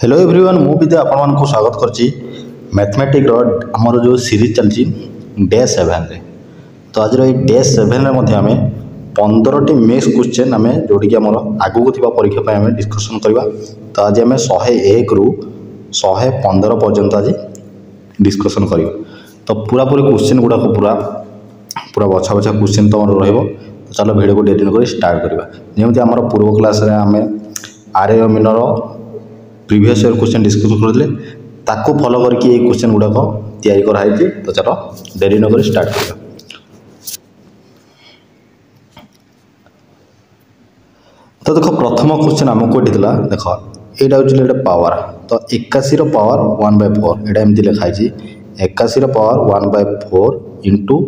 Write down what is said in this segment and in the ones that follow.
Hello everyone मु विद्या आपण को स्वागत करछि मैथमेटिक रो हमर जो सीरीज चलछि डे 7 रे। तो आज रो डे 7 रे मध्ये हमें 15 टी मैथ्स क्वेश्चन हमें जोडी के हमर आगु को थिबा परीक्षा पे हमें डिस्कशन करबा। तो आज हमें 101 रु 115 पर्यंत आज डिस्कशन करबा। तो पूरा पूरी क्वेश्चन गुडा को पूरा पूरा बछा बछा क्वेश्चन तो रहइबो। तो चलो वीडियो को डेट कर स्टार्ट करबा। जेमति हमर पूर्व क्लास रे हमें आरे मिनर प्रीवियस ईयर क्वेश्चन डिस्कस करले ताको फॉलो करके ये क्वेश्चन गुडा को तैयारी करा है। तो चलो देरी न कर स्टार्ट करबा। तो देखो प्रथम क्वेश्चन हमको दिला देखो एटा होचले पावर। तो 81 रो पावर 1/4 एटा एमती लिखा है 81 रो पावर 1/4 इनटू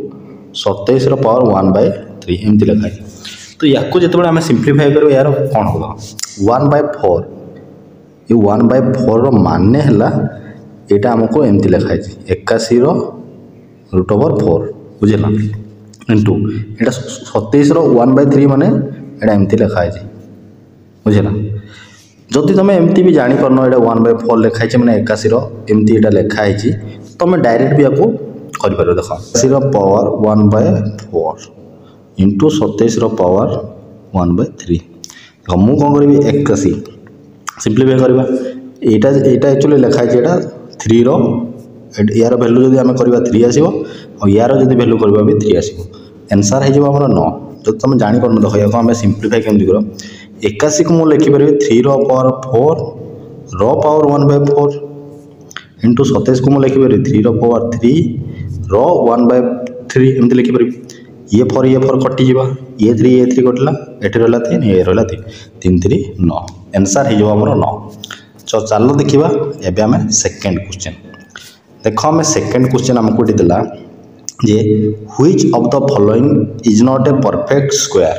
27 रो पावर 1/3 एमती लिखा है। तो याको जते बळे हमें सिंपलीफाई करो यार कोन होगा 1/4 ये 1/4 रो माने हला एटा हमको एमती लिखा है 81 रो √4 बुझला इनटू एटा 27 रो 1/3 माने एटा एमती लिखा है बुझला। जदि तुम एमती भी जानी परनो एटा 1/4 लिखा है माने 81 रो एमती एटा लिखा है तुम डायरेक्ट भी याको कर पारो। देखो 81 रो पावर 1/4 इनटू 27 रो पावर 1/3 हम कोन करबी 81 सिंपलीफाई करबा एटा एटा एक्चुअली लिखा है एटा 3 रो यार वैल्यू जदि हम करबा 3 आसीबो और यार जदि वैल्यू करबा भी 3 आसीबो आंसर है जेबो हमर 9। जो तुम जानि परनो देखो याको हम सिंपलीफाई केमति करो 81 को मु लिखि परबी 3 रो पावर 4 रो पावर 1/4 इनटू 27 को मु लिखि परबी 3 रो पावर 3 रो 1/3 एमति लिखि परबी। ये 4 कटि जीवा ये 3 कटला एठी रहला 3 ये रहला 3 3 3 9 आंसर है जो हमरो 9। तो चलो देखिबा एबे हमें सेकंड क्वेश्चन देखो हमें सेकंड क्वेश्चन हमको दिला जे which of the following is not a perfect square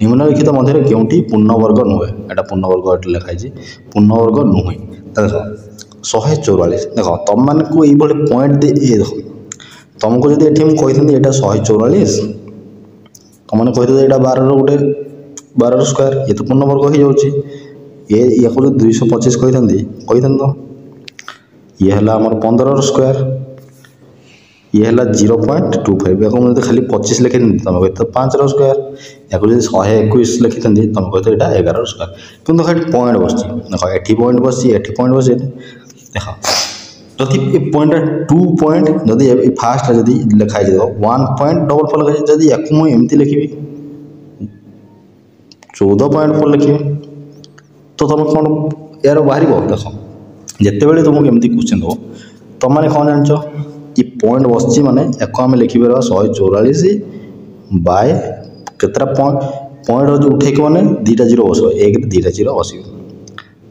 निम्नलिखित मध्य केउटी पूर्णवर्ग नुहे एटा पूर्णवर्ग एटा लिखा है पूर्णवर्ग नुहे। देखो 144 देखो तुम मान को ये बड़े पॉइंट दे ये देखो तुमको जदि एठी हम कहि एटा 144 तुमने कहि एटा 12 रो गोटे 12 रो स्क्वायर ये तो पूर्णवर्ग हो जाउची ये या को 225 कहि तो ये हला हमर 15 रो स्क्वायर ये हला 0.25 या को मैं खाली 25 लिखि तुम कहते 5 रो स्क्वायर या को 121 लिखि तुम कहते एटा 11 रो स्क्वायर किंतु खाली पॉइंट बसची देखो एठी पॉइंट बसची एठी पॉइंट बसची देखो जदि ए पॉइंट 2 पॉइंट जदि फास्ट जदि लिखा है देखो 1.44 लिखा जदि याको मैं एमती लिखिबी 14.4 लिखिबी तो तुम कौन यार बाहर देखो जिते बड़े तुमको एमती क्वेश्चन दो तुम मैंने कौन जानचो ये पॉइंट बसची माने एको आम लिखिपर 144 बाय केतरा पॉइंट जो उठे मैंने 2टा 0 बस एक 2टा 0 बस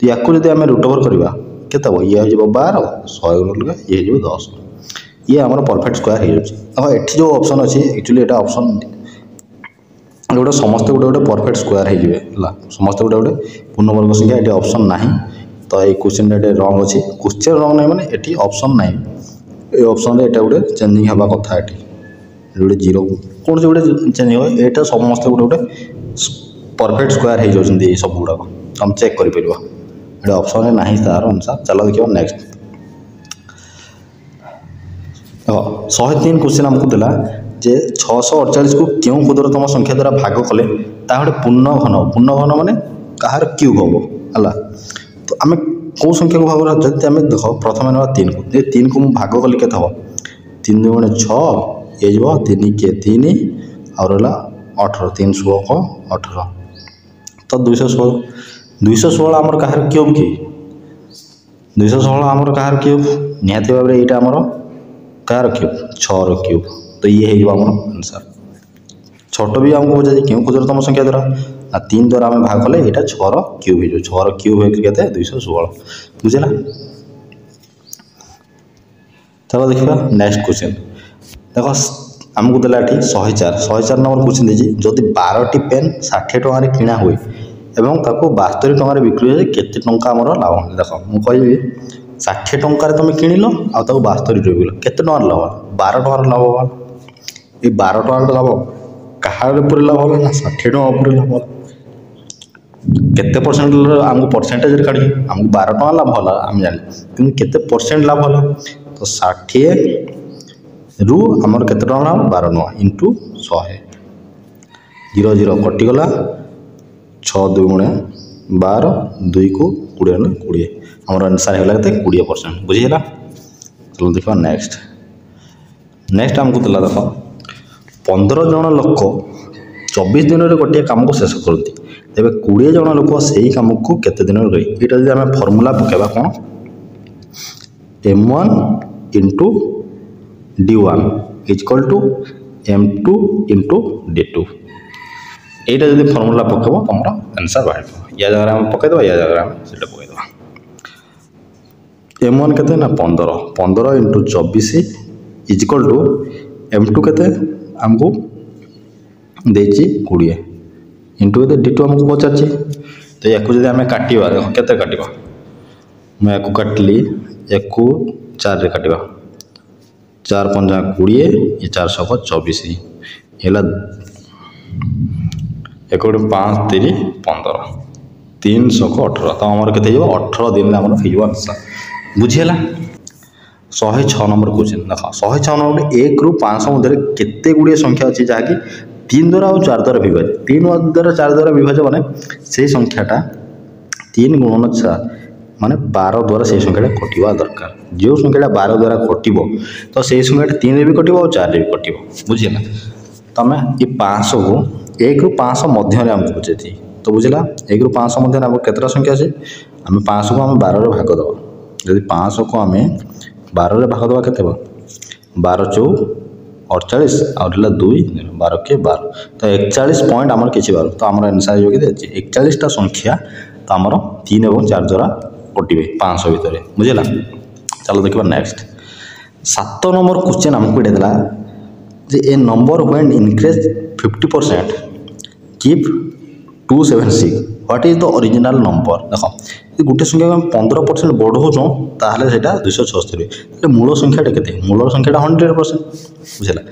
तो या आम √4 करवा केत ये हो 12 100 ये हो 10 ये आम परफेक्ट स्क्वायर हो जाए। ये जो ऑप्शन अच्छी एक्चुअली एटा ऑप्शन गोटे समस्त गोटे गोटे परफेक्ट स्क्वायर हो समस्त गोटे गोटे पूर्णवर्ग संख्या ये ऑप्शन ना तो ये क्वेश्चन रंग अच्छी क्वेश्चन रंग ना मैंने ये ऑप्शन ना ये ऑप्शन ये गोटे चेंजिंग हवा कथा ये गोटे 0 कौन से गोटे चेंजिंग हो ये समस्त गोटे गोटे परफेक्ट स्क्वायर हो जाती सब गुड़ाक तुम चेक कर ये ऑप्शन ना तार आंसर। चलो देखिए नेक्स्ट 103 क्वेश्चन हमको दिला जे 648 को क्यों क्षुद्रतम संख्या द्वारा भाग कले ता गोटे पूर्ण घन माने कहार क्यूब हम है। तो आम कौ संख्या को भाग जब आम देख प्रथम ना 3 को 3 को भाग कले के 3 2 गुणे 6 ये 3 के 3 और 18 3 16 18 तो 216 आमर कहार क्यूब कि 216 आमर कहार क्यूब निहाती भाव में यहाँ आमर कहार क्यूब 6 रो क्यूब तो ये है आंसर। छोट भी आमको बुझा क्यों क्षुद्रतम संख्या द्वारा ना 3 द्वारा आम भाग कले यहाँ 6 रो क्यूब हो 6 रो क्यूब होते 216 बुझेगा। चलो देखा नेक्स्ट क्वेश्चन देखो आमको देला 104 नंबर क्वेश्चन देजी जदि 12टी पेन 60 टकर किणा हुए एवं ताको 72 टकर बिक्री हो केते टंका आमर लाभ देख मुझे 60 टंकार तुम किणिल आउ 72 बिकल केते टकर लाभ 12 टकर लाभ ये 12 टकर लाभ कहार लाभ ना 60 टका लाभ केते परसेंट आमको परसेंटेज काढ़ी आमको 12 टଙ୍କା लाभ होला आम जान कि केते परसेंट लाभ होला तो 60 रु आमर केते टଙ୍କା लाभ 12 टଙ୍କା इंटू 100 0 0 कटिगला 6 2 गुणे 12 2 को 20 ना 20 आमर आंसर होला केते 20% बुझिला। चलो देखो नेक्स्ट आमको दिला देखो 15 जन लोक 24 दिन में गोटे कम को शेष करती तेज 20 जन लोक से कम को केते दिन रही यहाँ जब आम फर्मूला पकेबा कौन M1 into D1 equal to M2 into D2 यहाँ जब फर्मूला पकेब तुम आंसर बाहर या जगह आम पकईदे या जगह आम से पकईद M1 केते ना 15 इंटू 24 इक्वल टू M2 केते आमको देची 20 इंटू के D2 आमको पचार तो या जब आम काटा देख के काटा मैं काटली एक 4 रे काटा 4 5 20 ये 4 7 24 है 1 5 3 15 318 तो आमर के 18 दिन में आंसर बुझीगला। 106 नंबर क्वेश्चन देख 106 नंबर 1 रु 500 मध्य केते गुड़िए संख्या अच्छी जहाँकि 3 द्वारा और 4 द्वारा विभाज्य 3 द्वारा 4 द्वारा विभाज्य माने से संख्याटा 3 गुणन 4 माने 12 द्वारा से संख्याटा कटिवा दरकार जो संख्याटा 12 द्वारा कटिबो तो से संख्याटा 3 रे भी कटिबो और 4 रे भी कटिबो बुझिला। तमे ये 500 को 1 रु 500 मध्य रे हमको बुझेती तो बुझिला 1 रु 500 मध्य रे हमको केतरा संख्या আছে हम 500 को हम 12 रे भाग दबो यदि 500 को आम 12 रे भाग दबा केते 12 चौ 48 और 2 12 के 12 तो 41 पॉइंट आमर किसी बार तो आमर आंसर जो 41 टा संख्या तो आमर 3 और 4 द्वारा कटे 500 भितर बुझेगा। चलो देखा नेक्स्ट 7 नंबर क्वेश्चन आमको ये देला जे a number when increase 50% keep 276 what is the original number देख गोटे संख्या को 15% बढ़ाऊँ ताहले सेटा 276 मूल संख्याटा के मूल संख्याटा 100% बुझेगा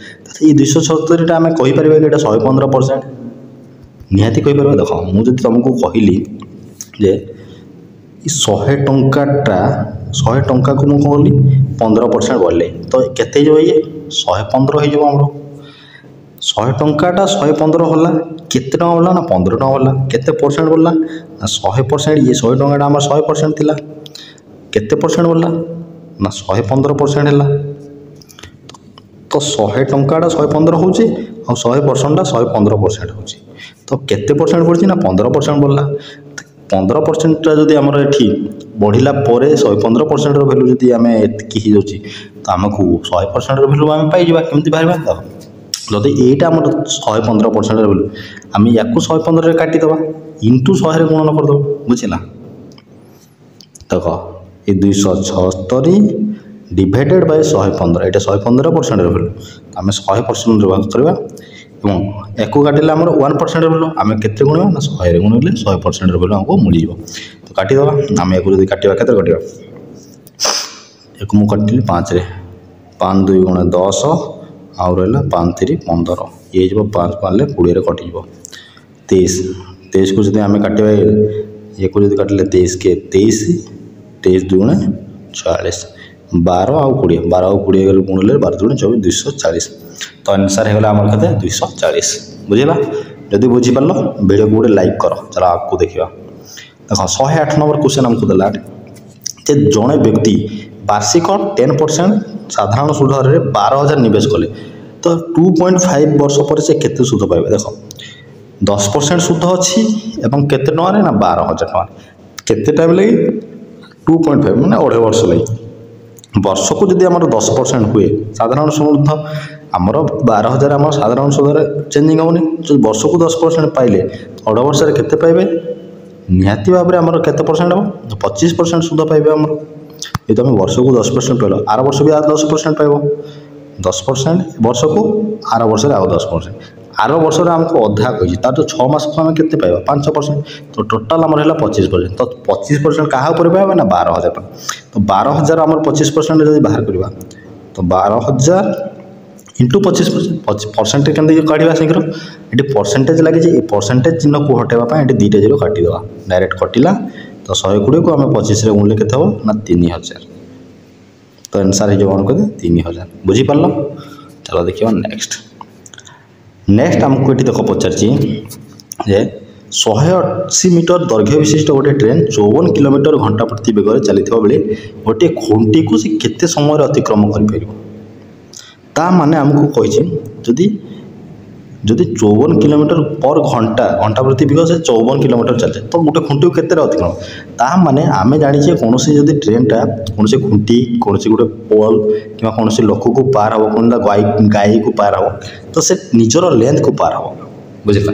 ये 276 आम कहीपर कि 115% निहाती कहीपर देख मुझे तुमको कहली जे 100 टंकाटा 100 टंका को मुझे कहली 15% बढ़ले तो केते जो ये 115 हो 100 टंकाटा 115 होला केते टका बढ़ला ना 15 टका बढ़ला केते परसेंट बढ़ला ना 100% ये 100 टंकाटा आम 100% थिला केते परसेंट बढ़ला ना 115% है तो 100 टंकाटा 115 होची और 100%टा 115% होची तो केते परसेंट बढ़ची ना 15% बढ़ला 15% जदि आमर एठी बढ़िला परे 115% रो वैल्यू जदि आमे एतकी ही जाउची तो हमकु 100% रो वैल्यू आमे पाई जिबा केमति बाहरबा तो जदि एटा हमर 115% रो वैल्यू आमे याकु 115 रे काटी दबा इंटू 100 रे गुणन कर दबा बुझिला देखो ये 276 डिवाइडेड बाय 115 ये 115% रो वैल्यू आमे 100% रे भाग करबा এবং একু কাটিলে আমার 1% রইল আমি কেতে গুণবা না 100 রে গুণিলে 100% রইল আমাকে মিলি যাব তো কাটি দেবা আমি একু যদি কাটিবা কেতে কাটিবা একু মু কাটিলি 5 रे 5 2 गुणे 10 आउ रहा 5 3 15 ये जो 5 पाले 20 रे कटि যাব 23 को जब आम काटा ये को जब काटिले 23 के 23 23 2 गुणे 40 12 आउ 20 12 आउ 20 गुणिले 12 2 24 240 तो आंसर है आम कहते 240 बुझेगा जदि बुझीपार वीडियो को गोटे लाइक कर चलो आपको देखा देख 108 नंबर क्वेश्चन आमको देला जे जड़े व्यक्ति वार्षिक 10% साधारण सुध 12,000 निवेश कले तो 2.5 वर्ष पर से केते सुध पाइबे देख 10% सुध अच्छी एवं केते टଙ୍କା ना 12,000 टଙ୍କା केते टाइम लगी 2.5 माने 2.5 वर्ष लगी वर्ष को जदि आमर 10% हुए साधारण सुध आमर 12,000 आम साधारण सुधर चेंजिंग होनी जो वर्ष को 10% पाइले 2.5 वर्ष केते पाइबे निहाती भाव में आमर केते परसेंट हम 25% सुध पाइबे आमर ये तो वर्ष को 10% पाइल आर वर्ष भी 10% पाइब 10% वर्ष को आर वर्ष आउ 10% आर वर्ष आमको अधा कही तार जो 6 मास को आम के पाइबा 5% तो टोटाल आमर है 25% तो 25% क्या पाइबा ना 12,000 तो 12,000 आमर 25% जब बाहर करवा तो 12,000 इंटू 25% परसेंटेज के काटा शीघ्र ये परसेंटेज लगी ये परसेंटेज चिन्ह को हटेवा ये दुईटा जीरो काटिदेवा डायरेक्ट कटिला तो 120 को आम 25 गुणिले के ना 3000 तो आंसर हो कौन कहते 3000 बुझीपार। चलो देखिए नेक्स्ट आमको ये देख पचार 180 मीटर दैर्घ्य विशिष्ट गोटे ट्रेन 54 किलोमीटर घंटा प्रति बेगर चलता बेले गोटे खुंटी को सी केते समय अतिक्रम कर माने आमको कही जदि 54 किलोमीटर पर घंटा घंटा प्रति बेगर से 54 किलोमीटर चलते तो गोटे खुंटी को केते अतिक्रम ता माने आमे जानिछे कौन जदि ट्रेनटा कौन खुंटी कौन गोटे पोल कि कौन लोक को पार हम कौन गाई को पार हम तो से निजर लेंथ को पार हम बुझला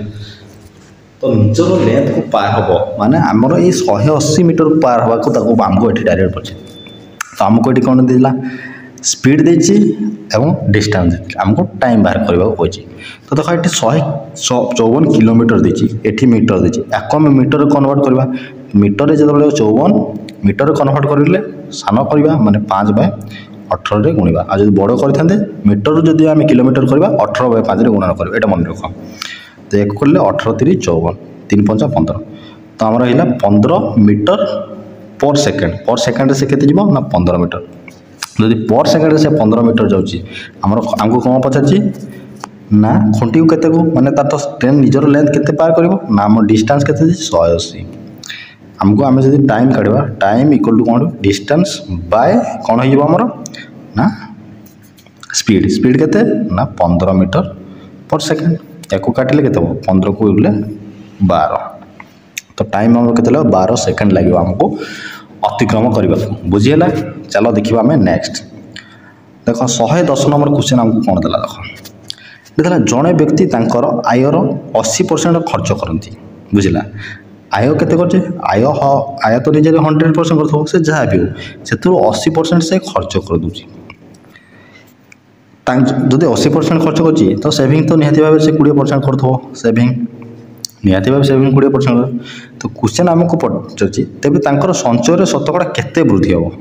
तो निजर लेंथ को पार हम माने आमर ये 180 मीटर को पार हवा को आमको ये डायरेक्ट पड़े तो आमको ये कौन देला स्पीड देछि एवं डिस्टेंस आमको टाइम बाहर करने को कही तो देखो ये 154 किलोमीटर देछि एठी मीटर देछि याको आम मीटर कन्वर्ट करवा मीटर जो 54 मीटर कन्वर्ट करें सान करवा माने 5/18 रे गुणवा आ जो बड़ करते मीटर जदि आम किलोमीटर करवा 18/5 रे गुणन करवा एटा मन रख तो एक कले 18 3 54 3 5 15 तो आमर है 15 मीटर पर सेकेंड से केते जीवो ना 15 मीटर जदि पर सेकेंड से 15 मीटर जाऊँगी आमको कौन पचार ना खुंटी को केते को माने तार तो ट्रेन निजर लेंथ केते पार करिवो ना आम डिस्टेंस केते 180 आमको आम जब टाइम काढ़ा टाइम इक्वल टू कौन डिस्टेंस बाय कौन हो आमर ना स्पीड केते ना 15 मीटर पर सेकेंड या काटिले केते 15 को गले 12 तो टाइम आम के 12 सेकेंड लगे आमको अतिक्रम करने बुझीगला। चलो देखा आम नेक्स्ट देख 110 नंबर क्वेश्चन आमको कौन देला देखा जड़े व्यक्ति तांकर आयर 80% खर्च करती बुझला आय केते करछे आय तो निजे 100% करथो से जहाँ भी हो से 80% से खर्च कर दूची जदि 80% खर्च करछि तो सेविंग तो निहाती भाव से 20% करथो सेविंग निहाती भाव सेविंग 20% तो क्वेश्चन आमको पचारछि तेबे तांकर संचय शतकड़ा केते वृद्धि हो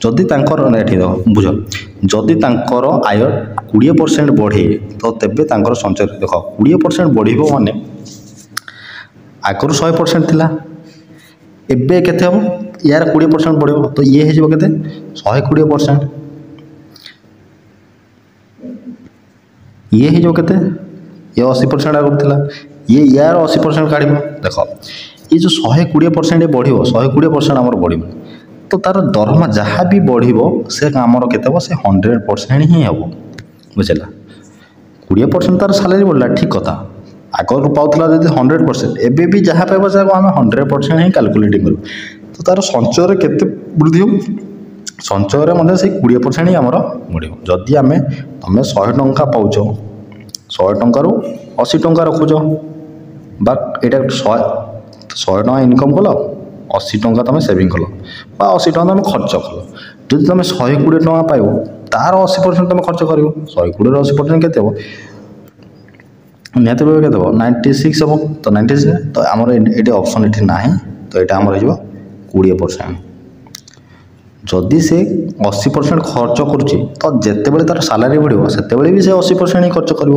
जदि तांकर एठी बुझ जदि तांकर आय 20% बढ़े तो तेबे तांकर संचय देख 20% बढ़िबो माने आगुरी 100% थिला एबे केते हम यार 20% बढ़िबो तो ये हे जबो केते 120% ये हे जो केते ये 80% आगुरी थिला ये यार 80% काढिबो देखो ये जो 120% बढ़िबो 120% हमर बढ़िबो तो तार दरमा जहाँ भी बढ़िबो से आमर केते हो से 100% ही हेबो बुझला 20% तार सैलरी बढ़ला ठीक कथा आगर पाला जब 100% एबे भी जहाँ पाइब से आम 100% ही कैलकुलेटिंग करूँ तो तार संचय केते वृद्धि हो संचय से 20% ही आमर बढ़ जदि आम तुम 100 टंका पाउच 100 टंकार 80 टंका रखुच बा यहाँ 100 टंका इनकम कल 80 टंका तुम सेविंग कल बा 80 टंका तुम खर्च कल जब तुम 120 टंका पाइब तार 80% तुम खर्च कर 120 80% केते हो निहत के देव 96 हम तो 96 तो आमर ये ऑप्शन ये ना तो यहाँ आमर हो 20% जदि से 80% खर्च करुच्ची तो जिते बड़े तार सैलरी बढ़ो से भी से 80% ही खर्च कर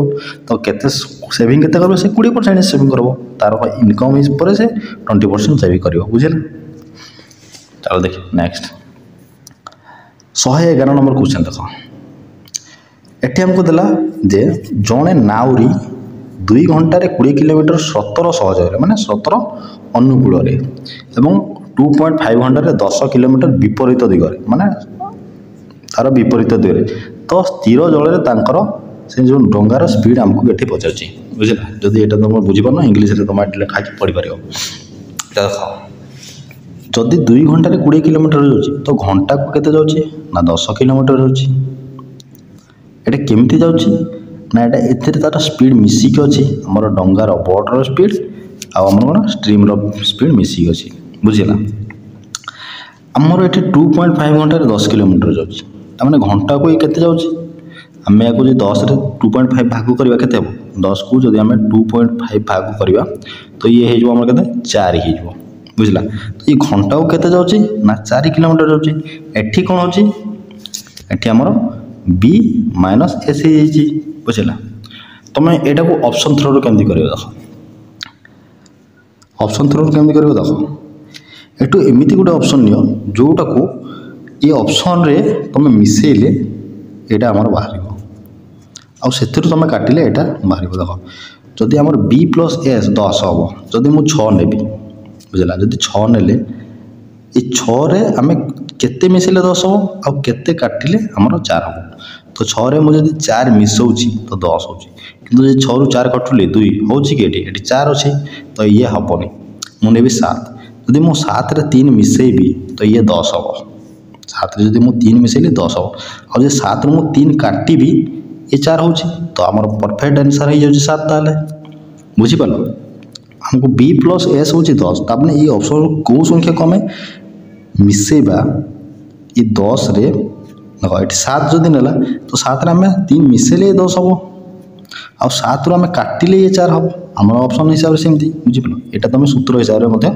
तो केते सेविंग केते कर से 20% ही सेविंग कर तार इनकम पर से 20% सेविंग कर बुझे। चलो देखिए नेक्स्ट 111 नंबर क्वेश्चन देख ये आमको देला जे जड़े नाउरी 2 घंटे 20 किलोमीटर 17 सहज माने 17 अनुकूल एवं 2.5 घंटे 10 किलोमीटर विपरीत दिगरे माने तार विपरीत दिगरे तो स्थिर जल तांकर से जो डंगार स्पीड आमको ये पचार बुझला जदि ये तुम बुझीपार इंग्लीश तुम लिखा पढ़ी पार देख जदि 2 घंटे 20 किलोमीटर जाऊँगी तो घंटा को केते जाऊँगी ना 10 किलोमीटर जाऊँगी ये केमती जाऊँगी ना ये तार स्पीड मिसिक अच्छी आमर डंगार बोटर स्पीड आमर कौन स्ट्रीम्र स्पीड मिसिक अच्छी बुझला आमर ये 2.5 घंटे 10 किलोमीटर जाऊँगी मैंने घंटा को ये जाऊँगी आम या 10 रे 2.5 भाग करवा के 10 को जब आम 2.5 भाग करवा तो ये हो के 4 हो बुझला तो ये घंटा को केते जाऊँगी ना 4 किलोमीटर जाऊँगी एठी कौन होची एठी आमर बी माइनस एस हो बुझला। तुम यहाँ को ऑप्शन थ्रू केमती कर देख ऑप्शन थ्रू केमती कर देख एटू एमती गोटे ऑप्शन नियो जोटा को ये ऑप्शन रे तुम मिसेले यहाँ आमर बाहर आउ तुम काटिले यहाँ बाहर देख जदि आमर बी प्लस एस 10 हम जदि मुझे 6 नेबी बुझला जदि 6 नेले ये 6 रे आम केते मिसेले 10 हम आउ केते काटिले आमर 4 हम तो 6 रे मुझे 4 मिसौची तो 10 हो किंतु 6 रु 4 कटुले 2 होची कि ये 4 अच्छी तो ये हेनी मुझे 7 जदि मु 7 रे 3 मिसेबी तो ये 10 हम 7 रे जदि मु 3 मिसेली 10 हम और 7 रु 3 काटिबी ये 4 हो तो आमर परफेक्ट आंसर हो जाए 7 ताले बुझीपाल हमको बी प्लस एस हूँ 10 तापने ये ऑप्शन कौ संख्या को आम मिसेबा ये 10 रे देख ये 7 जदि नेला तो 7 रे आम 3 मिसेले ये 10 हम आ 7 रु आम काटिले ये 4 हम आम ऑप्शन हिसाब से सेमती बुझीपाल यहाँ तुम सूत्र हिसाब से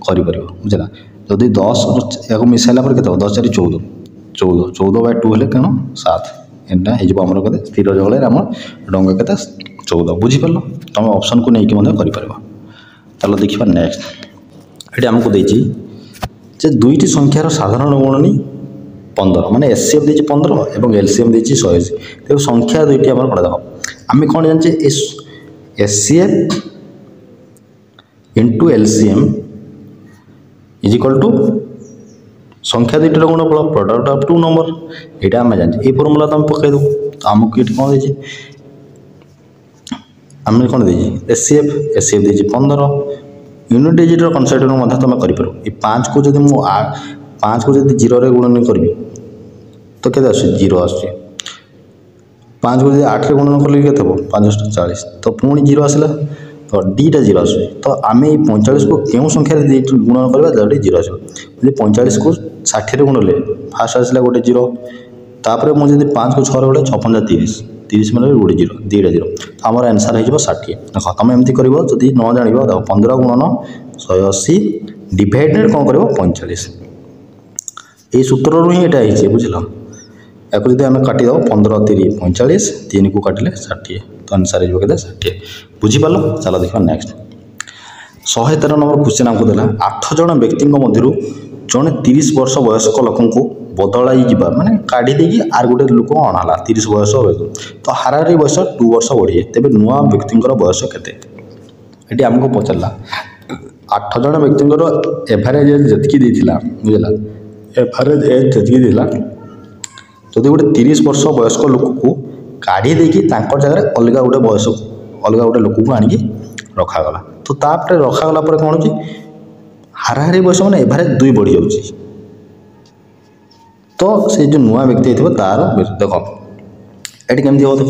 कर बुझला जदि 10 या मिसाइला पर के 10 4 14 14 14 बाय 2 हेल्ले कौन 7 एटा होमर के स्थिर जगह आम डंगा के 14 बुझीपाल तुम ऑप्शन को लेकिन कर चलो देखा नेक्स्ट ये आमको देती दुईटी संख्यार साधारण गुणनी 15 माने एचसीएफ देती 15 और एलसीएम देती 180 देखो संख्या दुईटी आम कौन देख आम कौन जानचे HCF into LCM is equal to संख्या दुईटर गुणफल प्रोडक्ट ऑफ 2 नंबर यहाँ आम जानते ये फर्मूला तो आम पकईदेव तो आमको ये कौन देती आम कौन देती एचसीएफ एचसीएफ देती 15 यूनिट डिजिटर कनसेप्ट तुम कर 5 को जब मुझे 5 को जब 0 रे गुणन करी तो के 0 आस 5 को जब 8 रे गुणन कल के 5 40 तो पुणी 0 आसला तो दीटा 0 आस तो आम ये 45 को क्यों संख्या गुणन करवा जल्दी 0 आस 45 को 60 रे गुणले फास्ट आसला गोटे 0 तापर मुझे 5 को 6 गोटे 6 30 30 मिनट गोटे 0 2टा 0 तो आम आंसर हो 60 देख तुम एमती कर जदि न जान देख 15 गुणन 180 डिवाइडेड कौन कर 45 ये सूत्र ही यहाँ बुझल या जब आम काटिदेव 15 3 45 3 को काटिले 60 तो आंसर हो 60 बुझीपाल चलो देखा नेक्स्ट 113 नंबर क्वेश्चन आमको देला 8 जन व्यक्ति मध्य जड़े 30 वर्ष वयस्क लोक को बदलाई जा माने काढ़ी देकी आर गोटे लोक अणाला 30 वर्ष तो हाराहारी बयस 2 वर्ष बढ़े तेज नुआ व्यक्ति बयस के आमको पचारा 8 जन व्यक्ति एवरेज जी बुझला एवरेज एज जी जदि गोटे 30 वर्ष वयस्क लोक को काढ़ी देकी जगह अलग गोटे बयस अलग गोटे लोक को आनिकी रखागला तो तापर रखागला कौन हो हाराहारी बयस मैंने एवरेज 2 बढ़ी जाऊँगी तो से जो नुआ व्यक्ति हो तार देख ये केमती हम देख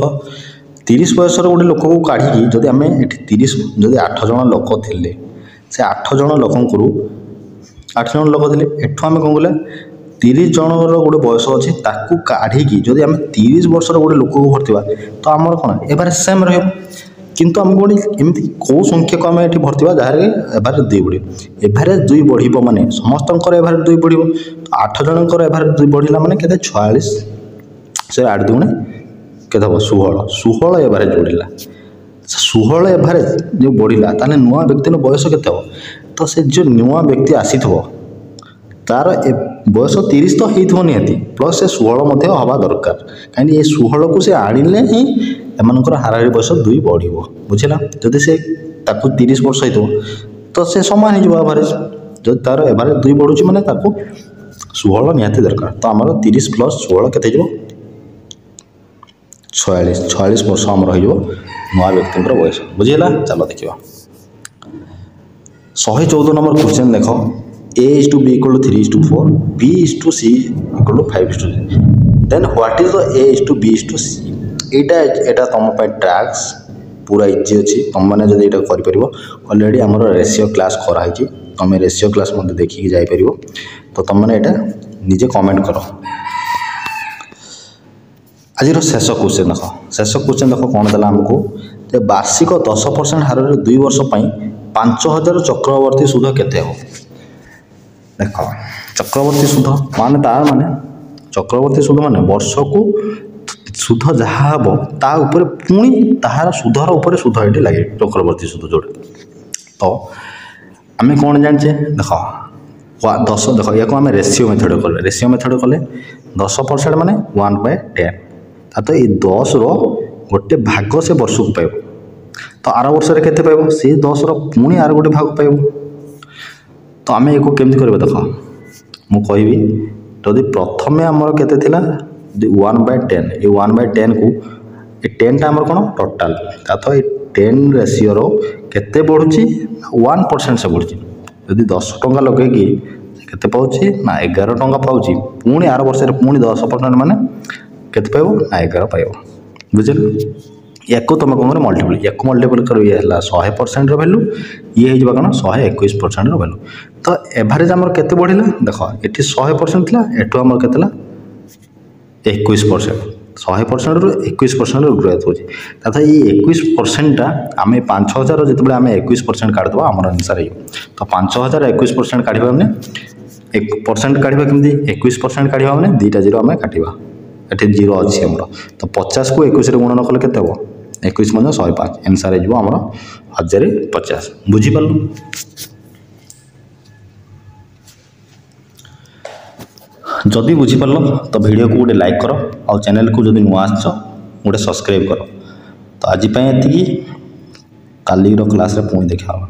30 बयस गोटे लोक को काढ़ी जदि आम ये 30 जदि 8 जन लोक थे से 8 जन लोक 8 जन लोक थे एठू आम कौन कला 30 जन गोटे बयस अच्छे ताकू काढ़ी जदि आम 30 वर्ष गोटे लोक को भर्ती तो आमर कौन एवरेज सेम रही किंतु आमको गोटे एमती कौ संख्या को आम ये भर्ती जहाँ एवरेज 2 बढ़ एवरेज 2 बढ़ माने समस्त एवरेज 2 बढ़ 8 जनकर एवरेज 2 बढ़ला माने के 46 से 8 दुणे के 16 एवरेज बढ़ला 16 एवरेज जो बढ़ला ताले नुआ व्यक्ति बयस के तो से जो नुआ व्यक्ति आसी तार बयस 30 तो हो निहाती प्लस से 16 हवा दरकार कहीं 16 को से आनिले ही एमनकर हाराहारी बयस 2 बढ़ बुझला जदि से 30 वर्ष हो तो से समान हो एवरेज जब तार एवरेज 2 बढ़ुची माने 16 निहाती दरकार तो आमर 30 प्लस 16 के 46 वर्ष आमर हो नुआ व्यक्ति बयस बुझेगा चलो देखा 114 नंबर क्वेश्चन देख A/B = 3:4 B/C = 5:6 then what is the A/B/C एटा तुम ट्रैक्स पूरा इजी अच्छी तुम मैंने जब यहाँ कर अलरेडी आम रेसियो क्लास कराई तुम रेसियो क्लास मत देखिए जापर तो तुम मैंने यहाँ निजे कमेंट कर आज शेष क्वेश्चन देख शेष क्वेश्चन देख कौन देला आमको वार्षिक 10% हार 2 वर्ष 5000 चक्रवर्ती सुध केते हो देख चक्रवर्ती सुध माने तार माने चक्रवर्ती सुध माने वर्ष को ସୁଧ ଯାହା ହେବ ତା ଉପରେ ପୁଣି ତାହାର ସୁଧର ଉପରେ ସୁଧ ଏଠି ଲାଗେ ଚକ୍ରବର୍ତ୍ତୀ ସୁଧ ଯେଉଁଟା। ତ ଆମେ କ'ଣ ଜାଣିଛେ ଦେଖ 10 ଦେଖ ୟାକୁ ଆମେ ରେସିଓ ମେଥଡ଼ କଲେ 10% ମାନେ 1/10 ତ ଏଇ 10ର ଗୋଟେ ଭାଗ ସେ ବର୍ଷକୁ ପାଇବ। ତ ଆର ବର୍ଷରେ କେତେ ପାଇବ ସେ 10ର ପୁଣି ଆର ଗୋଟେ ଭାଗ ପାଇବ। ତ ଆମେ ୟାକୁ କେମିତି କରିବା ଦେଖ ମୁଁ କହିବି ଯଦି ପ୍ରଥମେ ଆମର କେତେ ଥିଲା 1/10 ଏ 1/10କୁ ଏ 10ଟା ଆମର କ'ଣ ଟୋଟାଲ୍ ତ ଏ 10 ରେସିଓର କେତେ ବଢ଼ୁଛି 1% ସେ ବଢ଼ୁଛି। ଯଦି 10 ଟଙ୍କା ଲଗେଇକି କେତେ ପାଉଛି ନା 11 ଟଙ୍କା ପାଉଛି ପୁଣି ଆର ବର୍ଷରେ ପୁଣି 10% ମାନେ କେତେ ପାଇବ ନା 11 ପାଇବ। ବୁଝିଲ ୟାକୁ ତୁମେ କ'ଣ ମଲ୍ଟିପ୍ଲାଏ ୟାକୁ ମଲ୍ଟିପ୍ଲାଏ କର ଇଏ ହେଲା 100%ର ଭ୍ୟାଲୁ ଇଏ ହେଇଯିବ କ'ଣ 121%ର ଭ୍ୟାଲୁ। ତ ଏଭାରେଜ୍ ଆମର କେତେ ବଢ଼ିଲା ଦେଖ ଏଠି 100% ଥିଲା ଏଠୁ ଆମର କେତେ ଥିଲା 21%। 100%ରୁ 21%ର ଗ୍ରୋଥ୍ ହେଉଛି ତଥା ଏଇ 21%ଟା ଆମେ 5000 ଯେତେବେଳେ ଆମେ 21% କାଢ଼ିଦେବା ଆମର ଆନ୍ସର୍ ହେଇଯିବ। ତ 5000 21% କାଢ଼ିବା ମାନେ 1% କାଢ଼ିବା କେମିତି 21% କାଢ଼ିବା ମାନେ ଦୁଇଟା ଜିରୋ ଆମେ କାଟିବା ଏଠି ଜିରୋ ଅଛି ଆମର। ତ 50କୁ 21ରେ ଗୁଣନ କଲେ କେତେ ହେବ 21 ମଧ୍ୟ 105 ଆନ୍ସର୍ ହେଇଯିବ ଆମର 1050। ବୁଝିପାରିଲୁ। ଯଦି ବୁଝିପାରିଲ ତ ଭିଡ଼ିଓକୁ ଗୋଟେ ଲାଇକ୍ କର ଆଉ ଚ୍ୟାନେଲକୁ ଯଦି ନୂଆ ଆସିଛ ଗୋଟେ ସବସ୍କ୍ରାଇବ୍ କର। ତ ଆଜି ପାଇଁ ଏତିକି କାଲିର କ୍ଲାସ୍ରେ ପୁଣି ଦେଖା ହେବ।